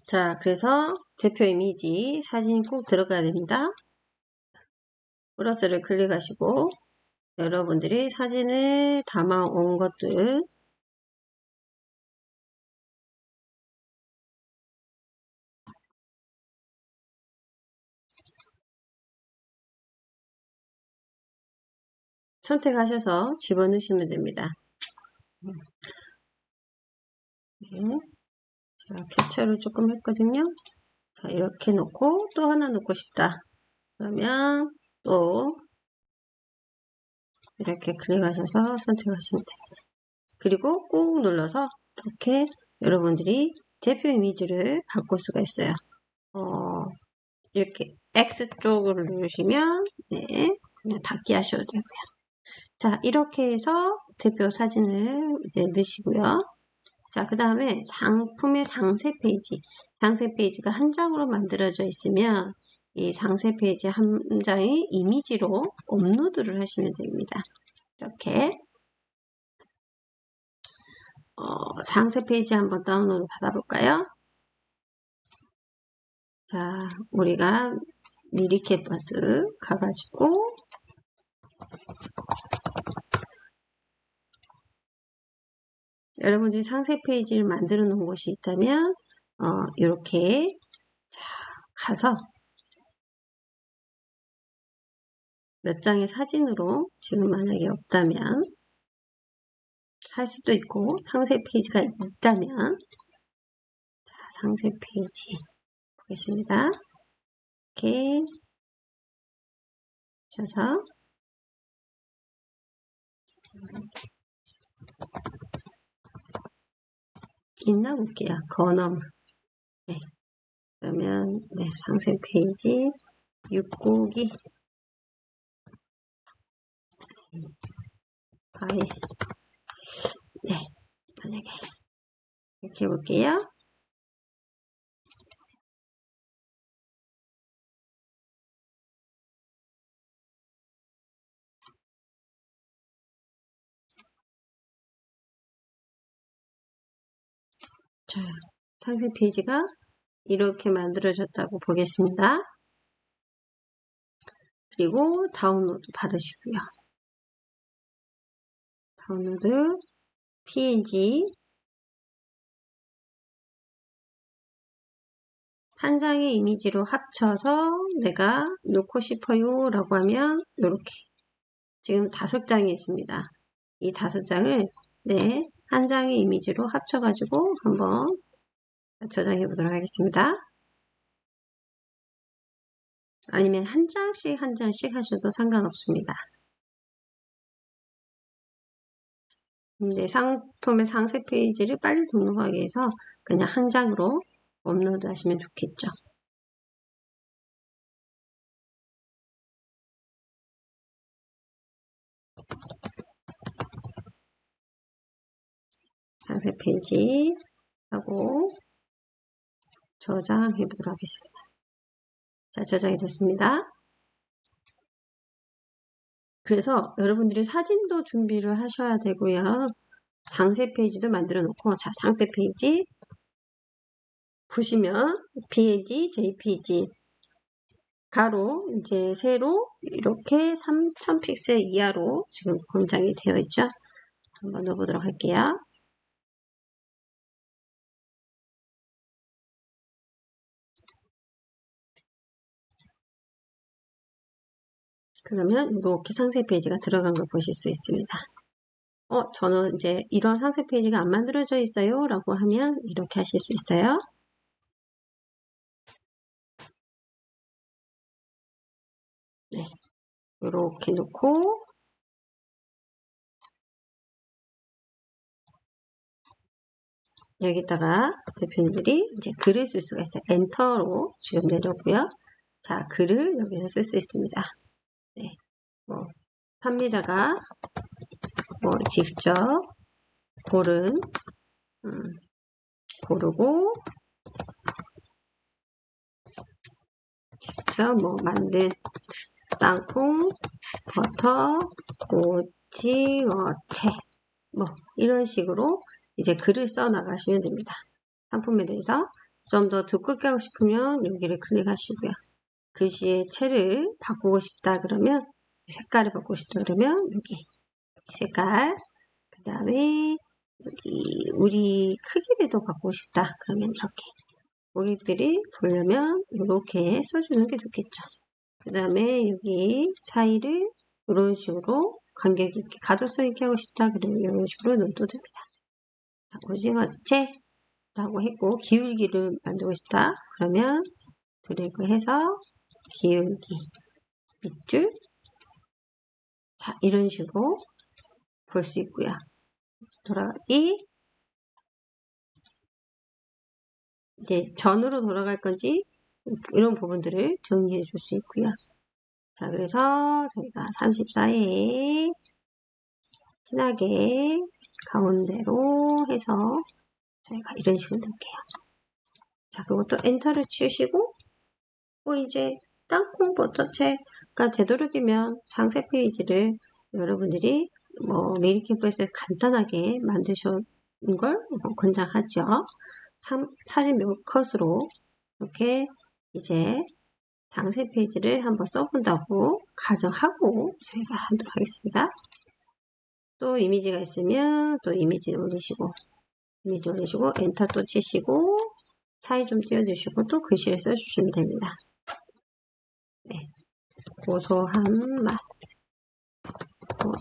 자, 그래서 대표 이미지 사진이 꼭 들어가야 됩니다. 플러스를 클릭하시고 여러분들이 사진을 담아온 것들 선택하셔서 집어넣으시면 됩니다. 네. 제가 캡처를 조금 했거든요. 자, 이렇게 놓고 또 하나 놓고 싶다. 그러면 또 이렇게 클릭하셔서 선택하시면 됩니다. 그리고 꾹 눌러서 이렇게 여러분들이 대표 이미지를 바꿀 수가 있어요. 이렇게 X 쪽으로 누르시면 네, 그냥 닫기 하셔도 되고요. 자, 이렇게 해서 대표 사진을 이제 넣으시고요. 자, 그 다음에 상품의 상세 페이지. 상세 페이지가 한 장으로 만들어져 있으면 이 상세 페이지 한 장의 이미지로 업로드를 하시면 됩니다. 이렇게 상세 페이지 한번 다운로드 받아볼까요? 자, 우리가 미리캡버스 가가지고 여러분들이 상세 페이지를 만들어 놓은 곳이 있다면 이렇게 가서 몇 장의 사진으로 지금 만약에 없다면 할 수도 있고 상세 페이지가 있다면 자, 상세 페이지 보겠습니다. 이렇게 하셔서 있나 볼게요. 건어물. 네. 그러면 네, 상세 페이지 6곡이 아예 네, 만약에 이렇게 해볼게요. 자, 상세 페이지가 이렇게 만들어졌다고 보겠습니다. 그리고 다운로드 받으시고요. 다운로드 png 한 장의 이미지로 합쳐서 내가 놓고 싶어요 라고 하면 이렇게 지금 5장이 있습니다. 이 5장을 네, 한 장의 이미지로 합쳐가지고 한번 저장해 보도록 하겠습니다. 아니면 한 장씩 하셔도 상관없습니다. 상품의 상세 페이지를 빨리 등록하기 위해서 그냥 한 장으로 업로드 하시면 좋겠죠. 상세 페이지 하고 저장해 보도록 하겠습니다. 자, 저장이 됐습니다. 그래서 여러분들이 사진도 준비를 하셔야 되고요. 상세 페이지도 만들어 놓고, 자, 상세 페이지 보시면 png, jpg 가로 이제 세로 이렇게 3000 픽셀 이하로 지금 권장이 되어 있죠. 한번 넣어보도록 할게요. 그러면 이렇게 상세 페이지가 들어간 걸 보실 수 있습니다. 저는 이제 이런 상세 페이지가 안 만들어져 있어요 라고 하면 이렇게 하실 수 있어요. 네, 이렇게 놓고 여기다가 대표님들이 이제 글을 쓸 수가 있어요. 엔터로 지금 내렸고요. 자, 글을 여기서 쓸 수 있습니다. 네, 판매자가 직접 고르고 직접 만든 땅콩, 버터, 오징어채 이런 식으로 이제 글을 써 나가시면 됩니다. 상품에 대해서 좀 더 두껍게 하고 싶으면 여기를 클릭하시고요. 글씨의 채를 바꾸고 싶다 그러면 색깔을 바꾸고 싶다 그러면 여기 색깔, 그 다음에 여기 우리 크기를 더 바꾸고 싶다 그러면 이렇게 고객들이 보려면 이렇게 써주는 게 좋겠죠. 그 다음에 여기 사이를 이런 식으로 간격 있게 가독성 있게 하고 싶다 그러면 이런 식으로 넣어도 됩니다. 오징어채라고 했고 기울기를 만들고 싶다 그러면 드래그해서 기울기 밑줄 자 이런 식으로 볼 수 있고요. 돌아가기 이제 전으로 돌아갈 건지 이런 부분들을 정리해 줄 수 있고요. 자 그래서 저희가 34에 진하게 가운데로 해서 저희가 이런 식으로 넣을게요. 자 그리고 또 엔터를 치우시고 또 이제 땅콩 버터채가 되도록이면 상세 페이지를 여러분들이 메리캠프에서 간단하게 만드신 걸 권장하죠. 사진 몇 컷으로 이렇게 이제 상세 페이지를 한번 써본다고 가정하고 저희가 하도록 하겠습니다. 또 이미지가 있으면 또 이미지 올리시고 엔터 또 치시고 사이 좀 띄워주시고 또 글씨를 써주시면 됩니다. 네. 고소한 맛,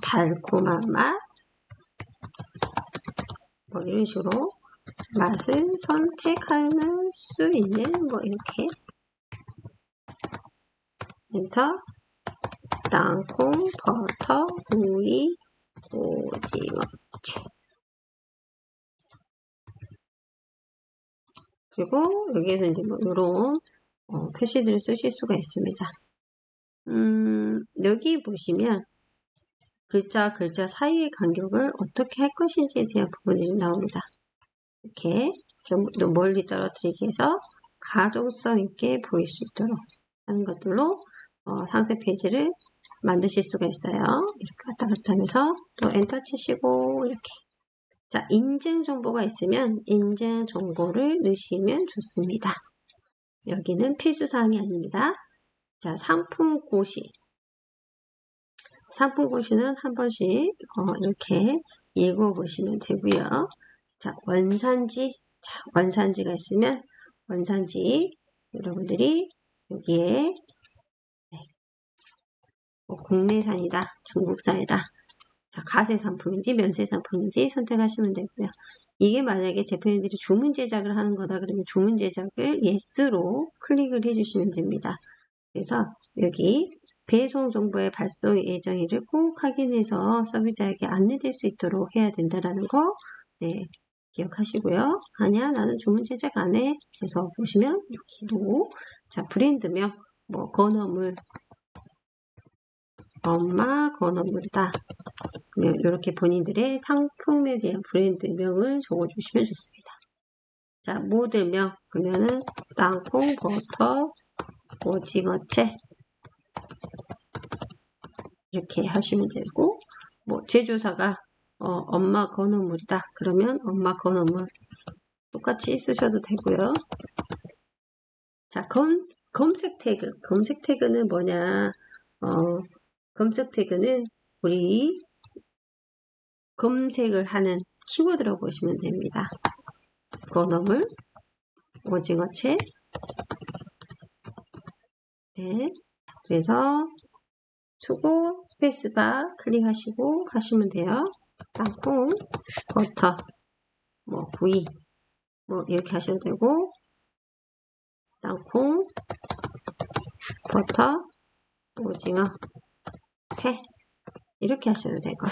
달콤한 맛, 이런 식으로 맛을 선택할 수 있는 이렇게 엔터, 땅콩, 버터, 오이, 오징어채 그리고 여기에서 이제 이런 표시들을 쓰실 수가 있습니다. 여기 보시면 글자 사이의 간격을 어떻게 할 것인지에 대한 부분들이 나옵니다. 이렇게 좀 더 멀리 떨어뜨리기 위해서 가독성 있게 보일 수 있도록 하는 것들로 상세 페이지를 만드실 수가 있어요. 이렇게 왔다 갔다 하면서 또 엔터 치시고 이렇게 자 인증 정보가 있으면 인증 정보를 넣으시면 좋습니다. 여기는 필수사항이 아닙니다. 자 상품고시 상품고시는 한 번씩 이렇게 읽어보시면 되고요. 자 원산지가 있으면 원산지 여러분들이 여기에 국내산이다, 중국산이다. 자, 가세 상품인지 면세 상품인지 선택하시면 되고요. 이게 만약에 대표님들이 주문 제작을 하는 거다 그러면 주문 제작을 yes로 클릭을 해주시면 됩니다. 그래서 여기 배송 정보의 발송 예정일을 꼭 확인해서 서비스자에게 안내될 수 있도록 해야 된다라는 거 네, 기억하시고요. 아니야 나는 주문 제작 안 해. 그래서 보시면 여기도 자 브랜드명 건어물 엄마 건어물이다. 그러면 이렇게 본인들의 상품에 대한 브랜드명을 적어주시면 좋습니다. 자 모델명 그러면은 땅콩 버터 오징어채 이렇게 하시면 되고 제조사가 엄마 건어물이다 그러면 엄마 건어물 똑같이 쓰셔도 되고요. 자 검색 태그는 뭐냐 검색 태그는 우리 검색을 하는 키워드라고 보시면 됩니다. 건어물 오징어채 네 그래서 수고 스페이스바 클릭하시고 하시면 돼요. 땅콩 버터 구이 이렇게 하셔도 되고 땅콩 버터 오징어 채 이렇게 하셔도 되고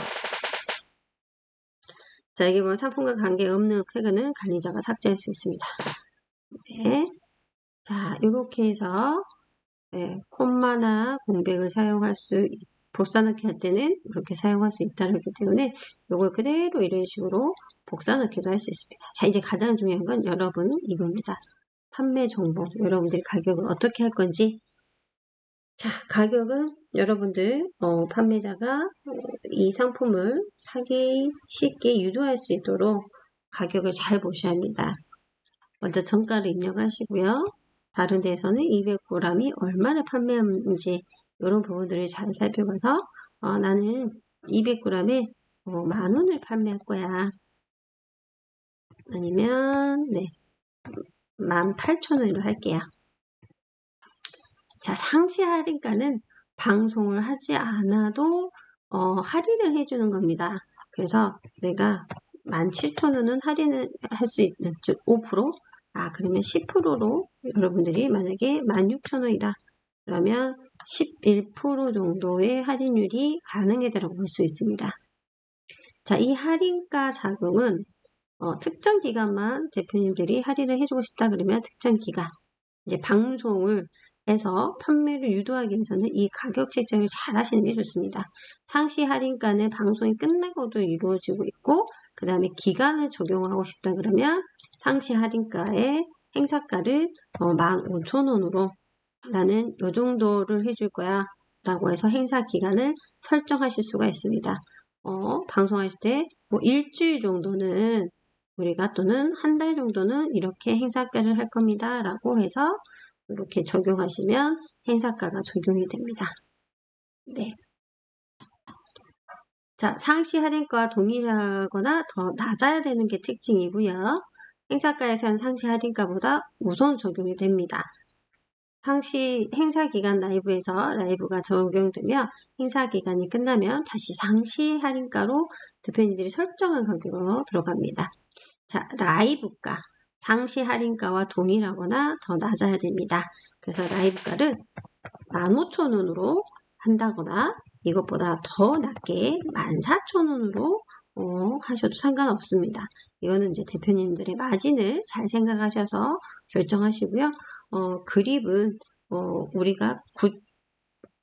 자 여기 보면 상품과 관계없는 태그는 관리자가 삭제할 수 있습니다. 네. 자 이렇게 해서 네, 콤마나 공백을 사용할 수 복사넣기 할 때는 이렇게 사용할 수 있다기 때문에 이걸 그대로 이런 식으로 복사넣기도 할 수 있습니다. 자 이제 가장 중요한 건 여러분 이겁니다. 판매 정보 여러분들이 가격을 어떻게 할 건지 자 가격은 여러분들 판매자가 이 상품을 사기 쉽게 유도할 수 있도록 가격을 잘 보셔야 합니다. 먼저 정가를 입력을 하시고요. 다른 데에서는 200g이 얼마를 판매하는지 이런 부분들을 잘 살펴봐서 나는 200g에 10,000원을 판매할 거야. 아니면 18,000원으로 할게요. 자, 상시 할인가는 방송을 하지 않아도 할인을 해주는 겁니다. 그래서 내가 17,000원은 할인을 할 수 있는, 즉 5%? 그러면 10%로 여러분들이 만약에 16,000원이다. 그러면 11% 정도의 할인율이 가능하다고 볼 수 있습니다. 자, 이 할인가 작용은 특정 기간만 대표님들이 할인을 해주고 싶다 그러면 특정 기간, 이제 방송을 해서 판매를 유도하기 위해서는 이 가격 책정을 잘 하시는 게 좋습니다. 상시 할인가는 방송이 끝나고도 이루어지고 있고, 그 다음에 기간을 적용하고 싶다 그러면 상시 할인가의 행사가를 15,000원으로 나는 요 정도를 해줄 거야 라고 해서 행사 기간을 설정하실 수가 있습니다. 방송하실 때 뭐 일주일 정도는 우리가 또는 한 달 정도는 이렇게 행사가를 할 겁니다 라고 해서 이렇게 적용하시면 행사가가 적용이 됩니다. 네. 자, 상시 할인가와 동일하거나 더 낮아야 되는 게 특징이고요. 행사가에서는 상시 할인가보다 우선 적용이 됩니다. 상시 행사기간 라이브가 적용되며 행사기간이 끝나면 다시 상시 할인가로 대표님들이 설정한 가격으로 들어갑니다. 자, 라이브가 상시 할인가와 동일하거나 더 낮아야 됩니다. 그래서 라이브가를 15,000원으로 한다거나 이것보다 더 낮게 14,000원으로 하셔도 상관없습니다. 이거는 이제 대표님들의 마진을 잘 생각하셔서 결정하시고요. 그립은 우리가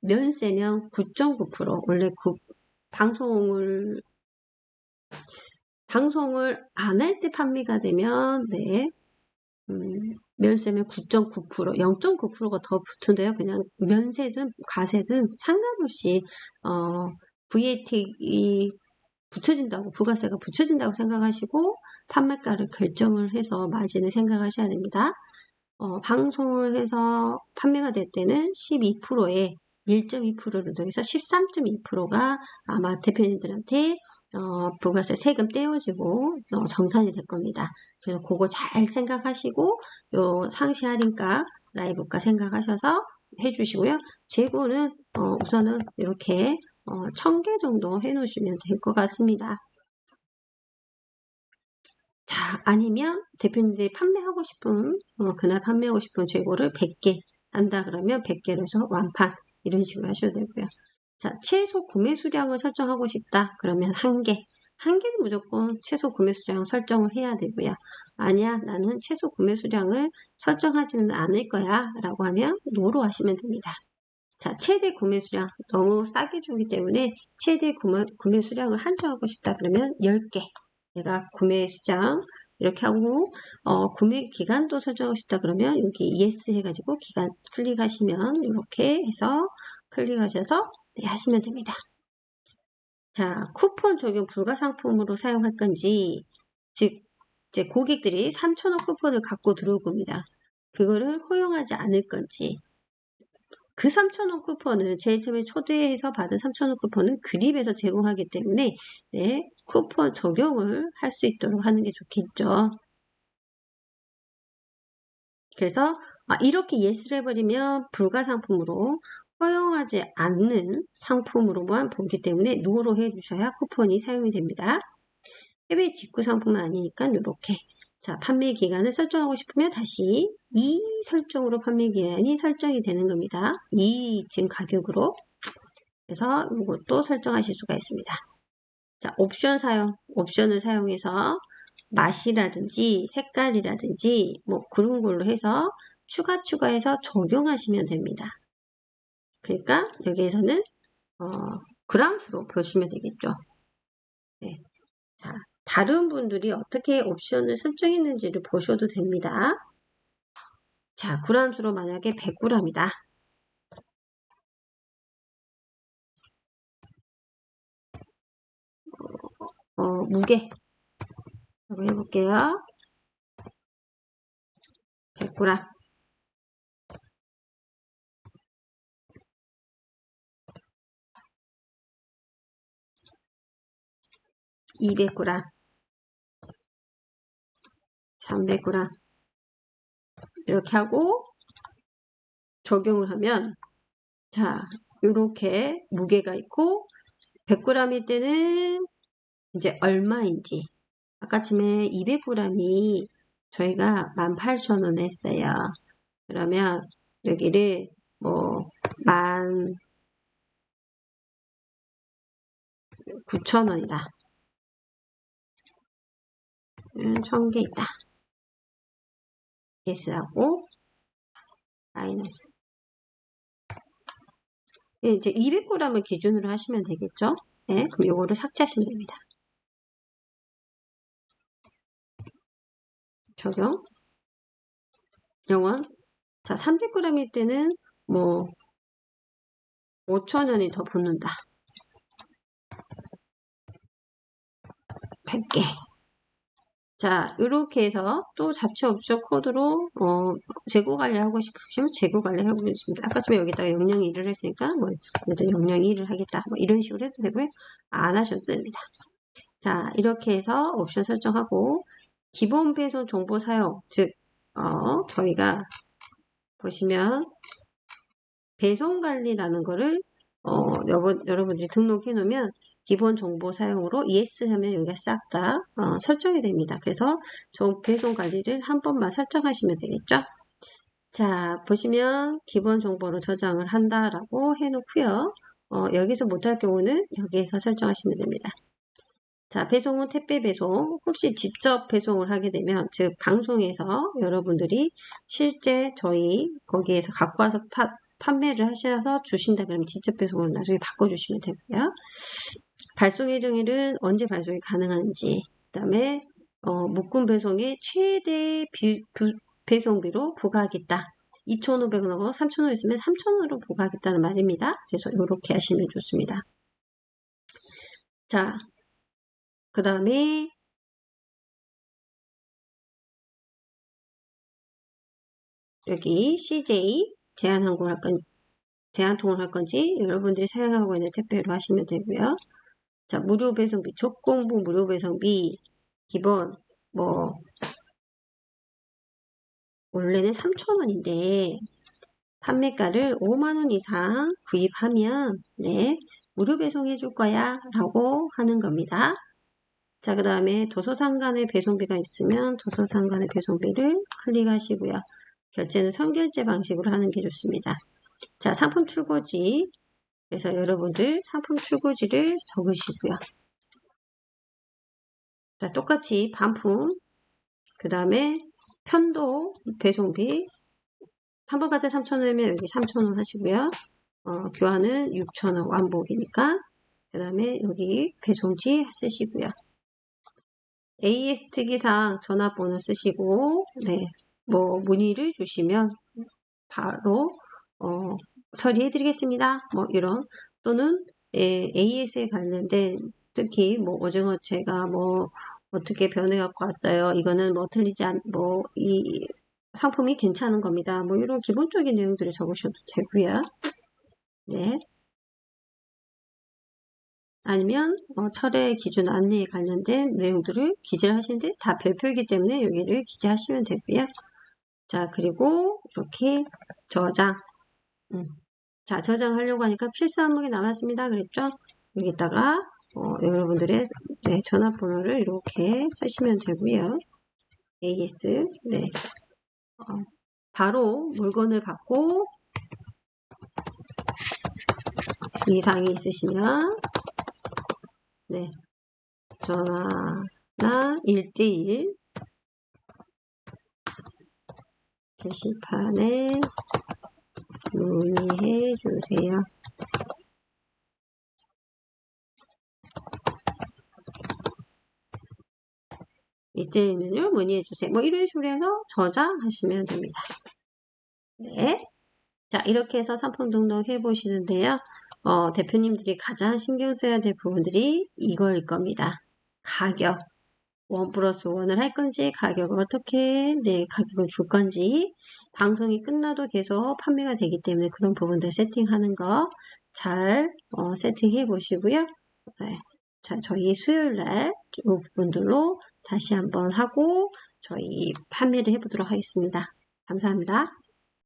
면세면 9.9% 원래 방송을 안 할 때 판매가 되면 면세면 9.9%, 0.9%가 더 붙은데요. 그냥 면세든 과세든 상관없이 VAT 붙여진다고, 부가세가 붙여진다고 생각하시고 판매가를 결정을 해서 마진을 생각하셔야 됩니다. 방송을 해서 판매가 될 때는 12%에 1.2%를 더해서 13.2%가 아마 대표님들한테 부가세 세금 떼어지고 정산이 될 겁니다. 그래서 그거 잘 생각하시고 요 상시 할인가 라이브가 생각하셔서 해주시고요. 재고는 우선은 이렇게 1000개 정도 해놓으시면 될 것 같습니다. 자, 아니면 대표님들이 그날 판매하고 싶은 재고를 100개 한다 그러면 100개로 해서 완판 이런 식으로 하셔도 되고요. 자, 최소 구매 수량을 설정하고 싶다 그러면 1개. 1개는 무조건 최소 구매 수량 설정을 해야 되고요. 아니야, 나는 최소 구매 수량을 설정하지는 않을 거야 라고 하면 노로 하시면 됩니다. 자, 최대 구매 수량 너무 싸게 주기 때문에 최대 구매 수량을 한정하고 싶다 그러면 10개. 내가 구매 수량 이렇게 하고 구매 기간도 설정하고 싶다 그러면 여기 yes 해가지고 기간 클릭하시면 이렇게 해서 클릭하셔서 하시면 됩니다. 자, 쿠폰 적용 불가 상품으로 사용할 건지, 즉 이제 고객들이 3,000원 쿠폰을 갖고 들어올 겁니다. 그거를 허용하지 않을 건지, 그 3,000원 쿠폰은 제일 처음에 초대해서 받은 3,000원 쿠폰은 그립에서 제공하기 때문에 쿠폰 적용을 할 수 있도록 하는 게 좋겠죠. 그래서 이렇게 예스를 해버리면 불가상품으로 허용하지 않는 상품으로만 보기 때문에 노로 해주셔야 쿠폰이 사용이 됩니다. 해외 직구 상품은 아니니까 이렇게 자, 판매 기간을 설정하고 싶으면 다시 이 설정으로 판매 기간이 설정이 되는 겁니다. 이 지금 가격으로. 그래서 이것도 설정하실 수가 있습니다. 자, 옵션을 사용해서 맛이라든지 색깔이라든지 뭐 그런 걸로 해서 추가해서 적용하시면 됩니다. 그러니까 여기에서는 그람수로 보시면 되겠죠. 네. 자, 다른 분들이 어떻게 옵션을 설정했는지를 보셔도 됩니다. 자, g수로 만약에 100g이다. 무게. 이거 해볼게요. 100g, 200g, 300g 이렇게 하고 적용을 하면 자, 이렇게 무게가 있고 100g일 때는 이제 얼마인지 아까쯤에 200g이 저희가 18,000원 했어요. 그러면 여기를 뭐 19,000원이다. 1000개 있다. S하고 마이너스. 이제 200g을 기준으로 하시면 되겠죠? 네, 그럼 요거를 삭제하시면 됩니다. 적용. 0원. 자, 300g일 때는 뭐 5,000원이 더 붙는다. 100개. 자, 이렇게 해서 또 자체 옵션 코드로 재고 관리하고 싶으시면 재고 관리하고 있습니다. 아까 전에 여기다가 001을 했으니까 뭐 얘도 001을 하겠다. 뭐 이런 식으로 해도 되고요. 안 하셔도 됩니다. 자, 이렇게 해서 옵션 설정하고 기본 배송 정보 사용, 즉 저희가 보시면 배송 관리라는 거를 여러분들이 등록해 놓으면 기본 정보 사용으로 yes 하면 여기가 싹 다 설정이 됩니다. 그래서 배송 관리를 한 번만 설정하시면 되겠죠. 자, 보시면 기본 정보로 저장을 한다라고 해놓고요. 여기서 못할 경우는 여기에서 설정하시면 됩니다. 자, 배송은 택배 배송. 혹시 직접 배송을 하게 되면, 즉 방송에서 여러분들이 실제 저희 거기에서 갖고 와서 판매를 하셔서 주신다 그러면 직접 배송을 나중에 바꿔주시면 되고요. 발송 예정일은 언제 발송이 가능한지, 그 다음에 묶음 배송의 최대 배송비로 부과하겠다. 2,500원하고 3,000원 있으면 3,000원으로 부과하겠다는 말입니다. 그래서 이렇게 하시면 좋습니다. 자, 그 다음에 여기 CJ 대한통운 할 건지 여러분들이 사용하고 있는 택배로 하시면 되고요. 자, 무료 배송비, 조건부 무료 배송비 기본 뭐 원래는 3,000원인데 판매가를 5만원 이상 구입하면 네, 무료 배송해 줄 거야 라고 하는 겁니다. 자, 그 다음에 도서상 간의 배송비가 있으면 도서상 간의 배송비를 클릭하시고요. 결제는 선결제 방식으로 하는 게 좋습니다. 자, 상품 출고지. 그래서 여러분들 상품 출고지를 적으시고요. 자, 똑같이 반품. 그 다음에 편도 배송비. 한 번 가자 3,000원이면 여기 3,000원 하시고요. 교환은 6,000원 완복이니까. 그 다음에 여기 배송지 쓰시고요. AS 특이사항 전화번호 쓰시고, 네, 뭐 문의를 주시면 바로 처리해드리겠습니다. 뭐 이런 또는 AS에 관련된 특히 뭐 오징어채가 뭐 어떻게 변해 갖고 왔어요. 이거는 뭐 틀리지 뭐 이 상품이 괜찮은 겁니다. 뭐 이런 기본적인 내용들을 적으셔도 되고요. 네. 아니면 철회 기준 안내에 관련된 내용들을 기재를 하시는데 다 별표이기 때문에 여기를 기재하시면 되고요. 자, 그리고 이렇게 저장. 자, 저장하려고 하니까 필수 항목이 남았습니다. 그랬죠? 여기다가 여러분들의 전화번호를 이렇게 쓰시면 되고요. AS 네. 바로 물건을 받고 이상이 있으시면 네. 전화나 1대1 게시판에 문의해 주세요. 이때는요 문의해 주세요. 뭐 이런 식으로 해서 저장하시면 됩니다. 네. 자, 이렇게 해서 상품 등록해 보시는데요. 대표님들이 가장 신경 써야 될 부분들이 이거일 겁니다. 가격. 1+1을 할 건지, 가격을 어떻게, 가격을 줄 건지, 방송이 끝나도 계속 판매가 되기 때문에 그런 부분들 세팅하는 거 잘 세팅해 보시고요. 네. 자, 저희 수요일 날 이 부분들로 다시 한번 하고 저희 판매를 해보도록 하겠습니다. 감사합니다.